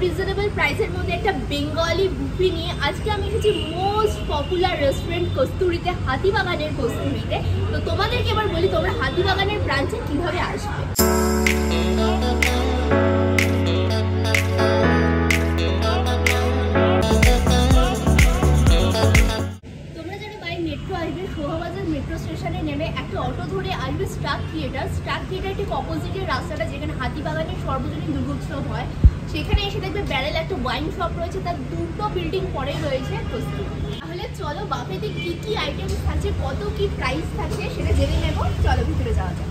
Reasonable প্রাইসের মধ্যে একটা বেঙ্গলি বুফে নিয়ে আজকে আমি এসেছি মোস্ট পপুলার রেস্টুরেন্ট কস্তুরিতে, হাতিবাগানের কস্তুরিতে। তো তোমাদেরকে এবার বলি তোমরা হাতিবাগানের ব্রাঞ্চে কিভাবে আসবে। মেট্রো স্টেশনে নেমে একটা অটো ধরে আসবে স্টার থিয়েটার। স্টার থিয়েটার ঠিক অপোজিটের রাস্তাটা যেখানে হাতিবাগানের সর্বজনীন দুর্গোৎসব হয়, সেখানে এসে দেখবে ব্যারেল একটা ওয়াইন শপ রয়েছে, তার দুটো বিল্ডিং পরে রয়েছে কস্তুরি। তাহলে চলো বাফেতে কি কি আইটেম থাকছে, কত কি প্রাইস থাকছে সেটা জেনে নেবো। চলো ভিতরে যাওয়া যাক।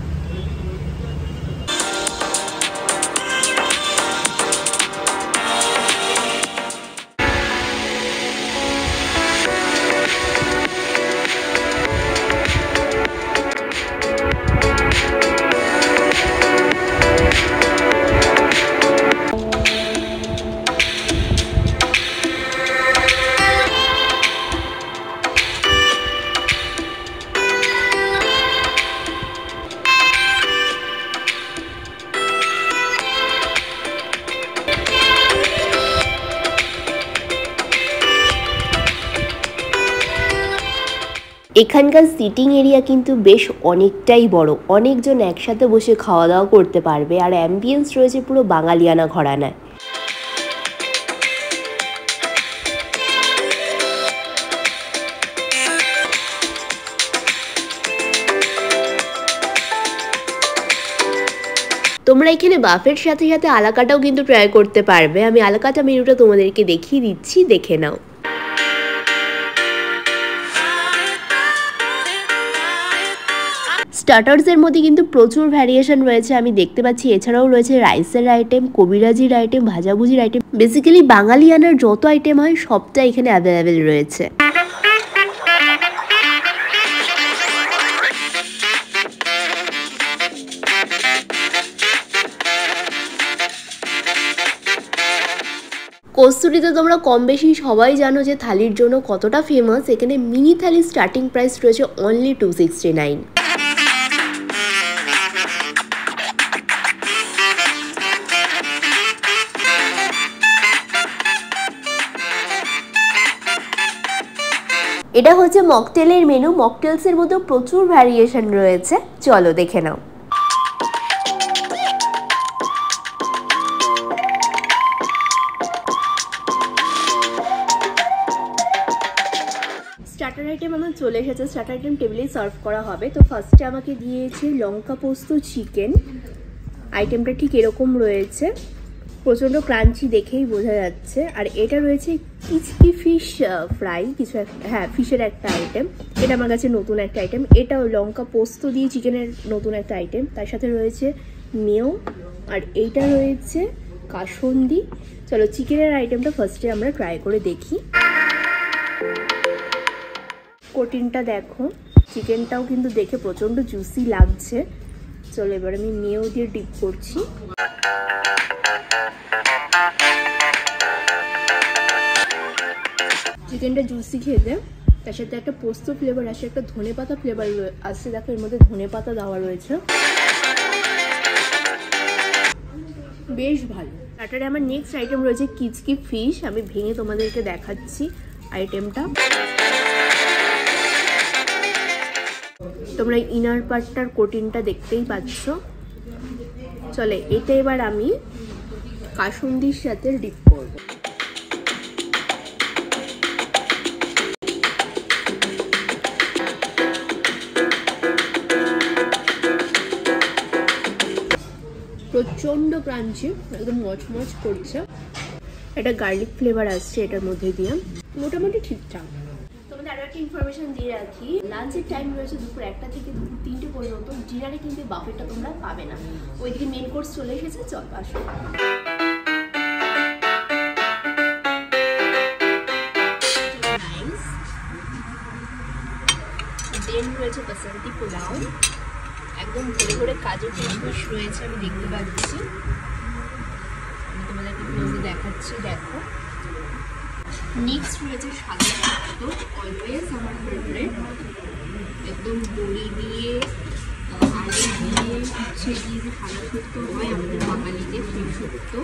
এখানকার সিটিং এরিয়া কিন্তু বেশ অনেকটাই বড়, অনেকজন একসাথে বসে খাওয়া দাওয়া করতে পারবে, আর অ্যাম্বিয়েন্স রয়েছে পুরো বাঙালিয়ানা ঘরানায়। তোমরা এখানে বাফের সাথে সাথে আলাকাটাও কিন্তু ট্রাই করতে পারবে। আমি আলাকাটা মেনুটা তোমাদেরকে দেখিয়ে দিচ্ছি, দেখে নাও। স্টার্টার্সের মধ্যে কিন্তু প্রচুর ভ্যারিয়েশন রয়েছে আমি দেখতে পাচ্ছি। এছাড়াও রয়েছে রাইসের আইটেম, কবিরাজির আইটেম, ভাজাভুজির আইটেম। বেসিক্যালি বাঙালিয়ানার যত আইটেম হয় সবটা এখানে অ্যাভেলেবেল রয়েছে। কস্তুরিতে তোমরা কম বেশি সবাই জানো যে থালির জন্য কতটা ফেমাস। এখানে মিনি থালির স্টার্টিং প্রাইস রয়েছে অনলি 269। এটা হচ্ছে মকটেলের মেনু। মকটেলসের মধ্যে প্রচুর ভ্যারিয়েশন রয়েছে, চলো দেখে নাও। স্টার্টার আইটেম আমার চলে এসেছে, স্টার্টার আইটেম টেবিলেই সার্ভ করা হবে। তো ফার্স্টে আমাকে দিয়েছে লঙ্কা পোস্ত চিকেন। আইটেমটা ঠিক এরকম রয়েছে, প্রচণ্ড ক্রাঞ্চি দেখেই বোঝা যাচ্ছে। আর এটা রয়েছে কিচকি ফিশ ফ্রাই, কিছু হ্যাঁ ফিশের একটা আইটেম। এটা আমার কাছে নতুন একটা আইটেম। এটাও লঙ্কা পোস্ত দিয়ে চিকেনের নতুন একটা আইটেম। তার সাথে রয়েছে মেও, আর এইটা রয়েছে কাসুন্দি। চলো চিকেনের আইটেমটা ফার্স্টে আমরা ট্রাই করে দেখি। কোটিনটা দেখো, চিকেনটাও কিন্তু দেখে প্রচণ্ড জুসি লাগছে। চলো এবার আমি মেও দিয়ে ডিপ করছি। চিকেনটা জুসি খেতে, তার সাথে একটা পোস্ত ফ্লেভার আসে, একটা ধনেপাতা ফ্লেভার আসছে। দেখো এর মধ্যে ধনেপাতা দেওয়া রয়েছে, বেশ ভালো। তারপরে আমার নেক্সট আইটেম রয়েছে কিচকি ফিশ। আমি ভেঙে তোমাদেরকে দেখাচ্ছি আইটেমটা। তোমরা ইনার পার্টটার কোটিনটা দেখতেই পাচ্ছ। চলে এটা এবার আমি কাসুন্দির সাথে ডিপ করব। প্রচন্ড ক্রাঞ্চি, একদম মচমচ করছে। একটা গার্লিক ফ্লেভার আসছে এটার মধ্যে দিয়ে, মোটামুটি ঠিকঠাক। তোমাদের আরো একটা ইনফরমেশন দিয়ে রাখি, লাঞ্চের টাইম রয়েছে দুপুর 1টা থেকে 3টে পর্যন্ত। ডিনারে কিন্তু বাফেটটা তোমরা পাবে না। ওইদিকে মেন কোর্স চলে এসেছে, চল আসো। দেন রয়েছে বাসন্তী পোলাও, একদম ভরে ভরে কাজু কিশমিশ রয়েছে আমি দেখতে পাচ্ছি। আমি তোমাদেরকে ক্লোজে দেখাচ্ছি, দেখো। নেক্সট রয়েছে সাদা শুক্তো, অলওয়েজ আমার ফেভারিট। একদম বড়ি দিয়ে আলু দিয়ে উচ্ছে দিয়ে সাদা শুক্তো হয় আমাদের বাঙালিদের, সেই শুক্তো।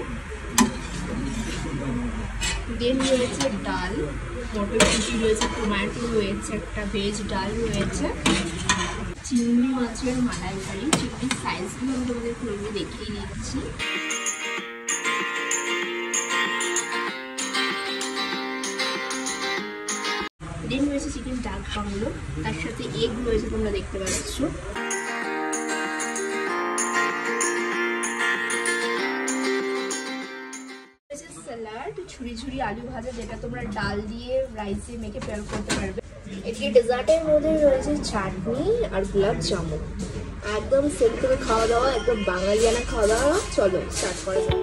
দেন রয়েছে ডাল, মটরশুঁটি রয়েছে, টমেটো রয়েছে, একটা ভেজ ডাল রয়েছে, চিংড়ি মাছের মালাইকারি। চিংড়ির সাইজগুলো আমি তোমাদের খুলে দেখিয়ে দিচ্ছি। দেন রয়েছে চিকেন ডাক বাংলো, তার সাথে এগ রয়েছে, তোমরা দেখতে পাচ্ছ। স্যালাড, ঝুরি ঝুরি আলু ভাজা, যেটা তোমরা ডাল দিয়ে রাইসে মেখে পেয়ার করতে পারবে। এটি ডেজার্টের মধ্যে রয়েছে চাটনি আর গোলাপ জামুন। একদম সিম্পল খাওয়া দাওয়া, একদম বাঙালিয়ানা খাওয়া দাওয়া। চলো স্টার্ট করা যাক।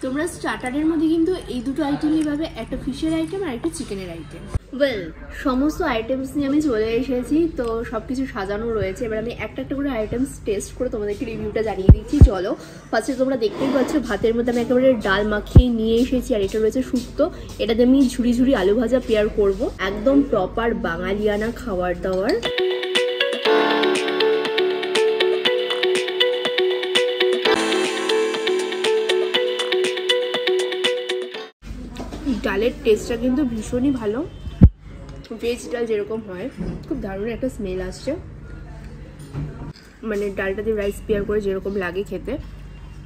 তোমরা স্টার্টারের মধ্যে কিন্তু এই দুটো আইটেমই পাবে, একটা ফিশের আইটেম আর একটা চিকেনের আইটেম। ওয়েল, সমস্ত আইটেমস নিয়ে আমি চলে এসেছি, তো সব কিছু সাজানো রয়েছে। এবার আমি একটা একটা করে আইটেমস টেস্ট করে তোমাদেরকে রিভিউটা জানিয়ে দিচ্ছি। চলো, ফার্স্টে তোমরা দেখতেই পাচ্ছ ভাতের মধ্যে আমি একেবারে ডাল মাখিয়ে নিয়ে এসেছি, আর এটা রয়েছে শুক্তো। এটাতে আমি ঝুরি ঝুরি আলু ভাজা পেয়ার করব, একদম প্রপার বাঙালিয়ানা খাবার দাবার। ডালের টেস্টটা কিন্তু ভীষণই ভালো, ভেজ ডাল যেরকম হয়, খুব দারুণ একটা স্মেল আসছে। মানে ডালটা দিয়ে রাইস পেয়ার করে যেরকম লাগে খেতে,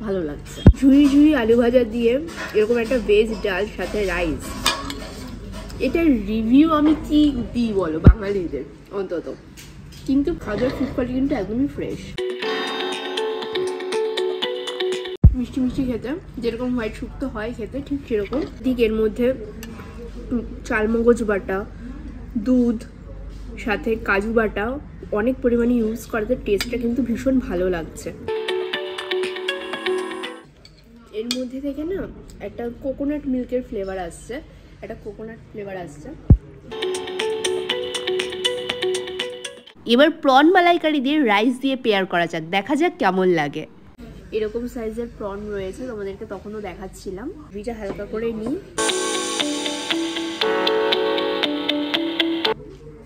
ভালো লাগছে। ঝুড়ি ঝুড়ি আলু ভাজা দিয়ে এরকম একটা ভেজ ডাল সাথে রাইস, এটার রিভিউ আমি কি দিই বলো বাঙালিদের অন্তত। কিন্তু খাওয়ার ফুড কোয়ালিটি কিন্তু একদমই ফ্রেশ, মিষ্টি মিষ্টি খেতে, যেরকম হোয়াইট শুক্তো হয় খেতে ঠিক সেরকম। ঠিক এর মধ্যে চালমগজ বাটা, দুধ, সাথে কাজু বাটা অনেক পরিমাণে ইউজ করাতে টেস্টটা কিন্তু ভীষণ ভালো লাগছে। এর মধ্যে থেকে না একটা কোকোনাট মিল্কের ফ্লেভার আসছে, এবার প্রন মালাইকারি দিয়ে রাইস দিয়ে পেয়ার করা যাক, দেখা যাক কেমন লাগে। এরকম সাইজের প্রন রয়েছে, তোমাদেরকে তখনও দেখাচ্ছিলাম। ভিটা হালকা করে নিই।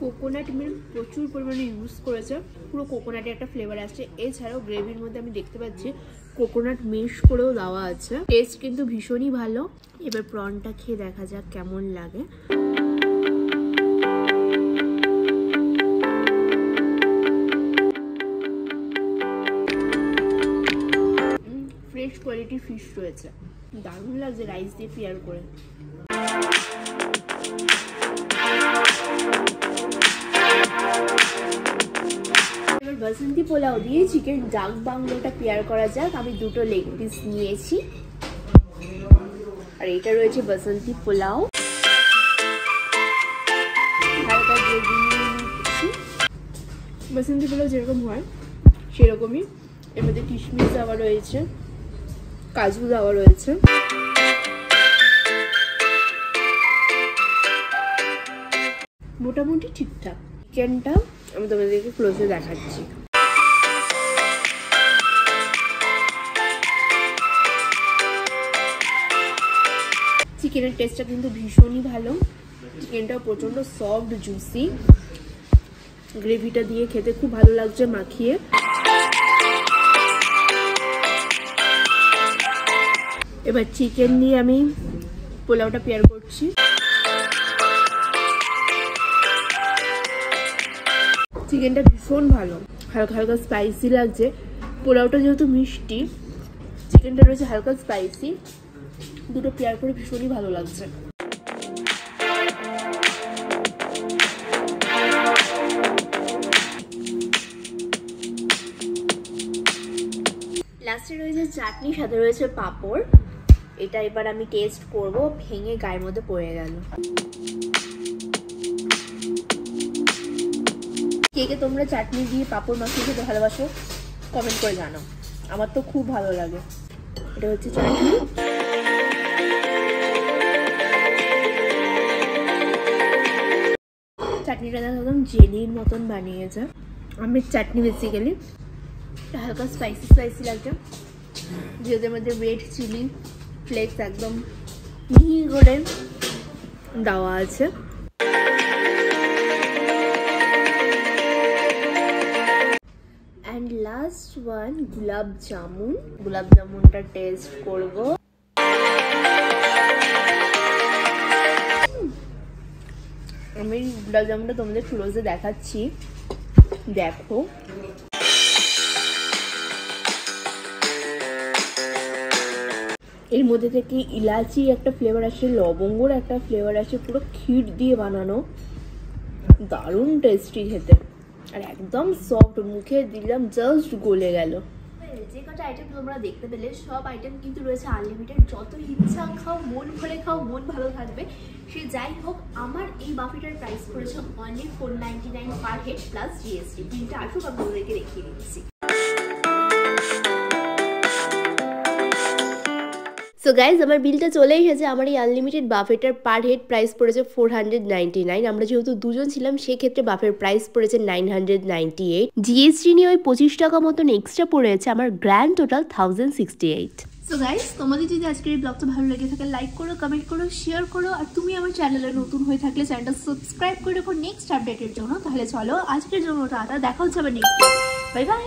কোকোনাট মিল্ক প্রচুর পরিমাণে ইউজ করেছে, পুরো কোকোনাটের একটা ফ্লেভার আসছে। এছাড়াও গ্রেভির মধ্যে আমি দেখতে পাচ্ছি কোকোনাট মেশ করেও দেওয়া আছে, টেস্ট কিন্তু ভীষণই ভালো। এবার প্রনটা খেয়ে দেখা যাক কেমন লাগে। ফ্রেশ কোয়ালিটি ফিশ রয়েছে, দারুণ লাগছে রাইস দিয়ে পেয়ার করে। এবার বাসন্তী পোলাও দিয়ে চিকেন ডাক বাংলোটা পেয়ার করা যাক। আমি দুটো লেগ পিস নিয়েছি, আর এটা রয়েছে বাসন্তী পোলাও। হালকা গ্রেভি নিয়ে নিচ্ছি। বাসন্তী পোলাও যেরকম হয় সেরকমই, এর মধ্যে কিশমিশ দেওয়া রয়েছে, কাজু দেওয়া রয়েছে। মোটামুটি ঠিকঠাক। চিকেনটা আমি তোমাদেরকে ক্লোজে দেখাচ্ছি। চিকেনের টেস্টটা কিন্তু ভীষণই ভালো, চিকেনটাও প্রচন্ড সফট জুসি, গ্রেভিটা দিয়ে খেতে খুব ভালো লাগছে মাখিয়ে। এবার চিকেন দিয়ে আমি পোলাওটা পেয়ার করছি। চিকেনটা ভীষণ ভালো, হালকা হালকা স্পাইসি লাগছে। পোলাওটা যেহেতু মিষ্টি, চিকেনটা রয়েছে হালকা স্পাইসি, দুটো পেয়ার করে ভীষণই ভালো লাগছে। লাস্টে রয়েছে চাটনি, সাথে রয়েছে পাঁপড়। এটা এবার আমি টেস্ট করব, ভেঙে গায়ের মধ্যে পড়ে গেল। কে কে তোমরা চাটনি দিয়ে পাঁপড় মাখিয়ে খেতে ভালোবাসো কমেন্ট করে জানাও, আমার তো খুব ভালো লাগে। এটা হচ্ছে চাটনি। চাটনিটা একদম জেলির মতন বানিয়েছে। আমের চাটনি বেসিক্যালি হালকা স্পাইসি স্পাইসি লাগছে, যেটার মধ্যে রেড চিলি ফ্লেক্স একদম মিহি করে দেওয়া আছে। ওয়ান গোলাপ জামুনটা টেস্ট করব। আমি গোলাপ জামুনটা তোমাদের ক্লোজে দেখাচ্ছি, দেখো। এর মধ্যে থেকে ইলাচির একটা ফ্লেভার আসে, লবঙ্গর একটা ফ্লেভার আসে, পুরো ক্ষীর দিয়ে বানানো, দারুণ টেস্টি খেতে, আর একদম সফট, মুখে দিলাম জাস্ট গলে গেল। যে কটা আইটেম তোমরা দেখতে পেলে সব আইটেম কিন্তু রয়েছে আনলিমিটেড, যত ইচ্ছা খাও, মন ভরে খাও, মন ভালো থাকবে। সে যাই হোক, আমার এই বাফেটার প্রাইস পড়েছে only 499 per had plus GST. বিলটা আসুক আমি ওদেরকে দেখিয়ে দিচ্ছি। সো গাইজ, আমার বিলটা চলে এসেছে। আমার এই আনলিমিটেড বাফেটার পার হেড প্রাইস পড়েছে 499। আমরা যেহেতু দুজন ছিলাম সেক্ষেত্রে বাফের প্রাইস পড়েছে 998। জিএসটি নিয়ে ওই 25 টাকা মতন এক্সট্রা পড়েছে, আমার গ্র্যান্ড টোটাল 1068। সো গাইজ, তোমাদের যদি আজকের এই ব্লগটা ভালো লেগে থাকে লাইক করো, কমেন্ট করো, শেয়ার করো, আর তুমি আমার চ্যানেলে নতুন হয়ে থাকলে চ্যানেলটা সাবস্ক্রাইব করে রাখো নেক্সট আপডেটের জন্য। তাহলে চলো আজকের জন্য টাটা, দেখা হচ্ছে আবার নেক্সট। Bye bye.